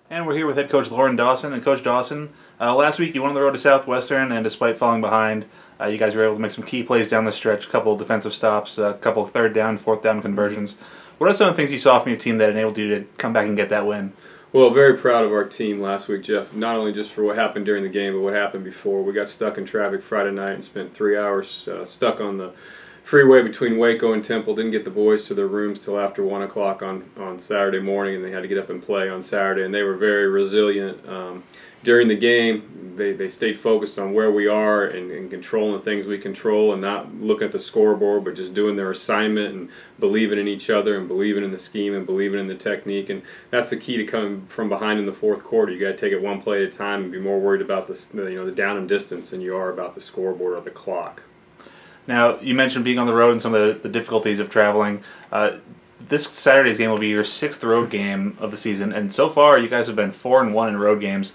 And we're here with head coach Lauren Dawson. And Coach Dawson, last week you went on the road to Southwestern, and despite falling behind, you guys were able to make some key plays down the stretch, a couple of defensive stops, a couple of third down, fourth down conversions. What are some of the things you saw from your team that enabled you to come back and get that win? Well, very proud of our team last week, Jeff, not only just for what happened during the game, but what happened before. We got stuck in traffic Friday night and spent 3 hours stuck on the freeway between Waco and Temple. Didn't get the boys to their rooms till after 1 o'clock on Saturday morning, and they had to get up and play on Saturday, and they were very resilient. During the game, they stayed focused on where we are and controlling the things we control and not looking at the scoreboard, but just doing their assignment and believing in each other and believing in the scheme and believing in the technique. And that's the key to coming from behind in the fourth quarter. You got to take it one play at a time and be more worried about the down and distance than you are about the scoreboard or the clock. Now, you mentioned being on the road and some of the difficulties of traveling. This Saturday's game will be your 6th road game of the season, and so far you guys have been 4-1 in road games.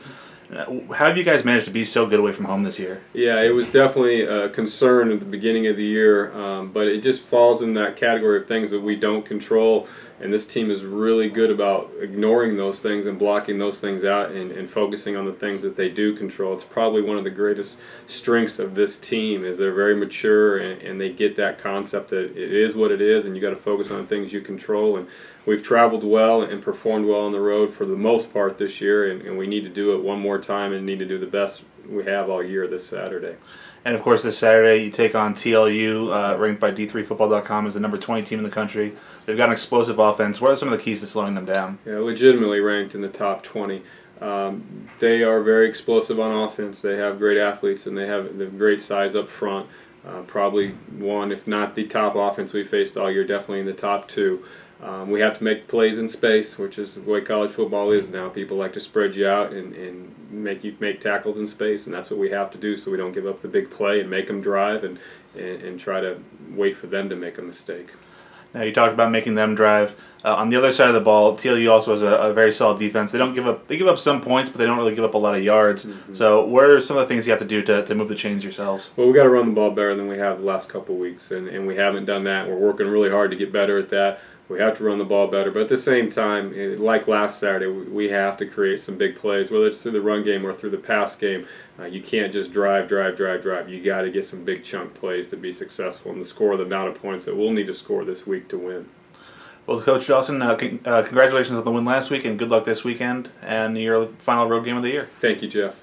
How have you guys managed to be so good away from home this year? Yeah, it was definitely a concern at the beginning of the year, but it just falls in that category of things that we don't control, and this team is really good about ignoring those things and blocking those things out and focusing on the things that they do control. It's probably one of the greatest strengths of this team is they're very mature and they get that concept that it is what it is and you got to focus on things you control. And we've traveled well and performed well on the road for the most part this year, and we need to do it one more time and need to do the best we have all year this Saturday. And of course, this Saturday you take on TLU, ranked by D3Football.com as the number 20 team in the country. They've got an explosive offense. What are some of the keys to slowing them down? Yeah, legitimately ranked in the top 20. They are very explosive on offense. They have great athletes and they have great size up front. Probably one, if not the top offense we faced all year, definitely in the top 2. We have to make plays in space, which is the way college football is now. People like to spread you out and make you make tackles in space, and that's what we have to do so we don't give up the big play and make them drive and try to wait for them to make a mistake. Now, you talked about making them drive. On the other side of the ball, TLU also has a very solid defense. They give up some points, but they don't really give up a lot of yards. Mm-hmm. So what are some of the things you have to do to move the chains yourselves? Well, we got to run the ball better than we have the last couple of weeks, and we haven't done that. We're working really hard to get better at that. We have to run the ball better, but at the same time, like last Saturday, we have to create some big plays, whether it's through the run game or through the pass game. You can't just drive. You got to get some big chunk plays to be successful and to score the amount of points that we'll need to score this week to win. Well, Coach Dawson, congratulations on the win last week, and good luck this weekend and your final road game of the year. Thank you, Jeff.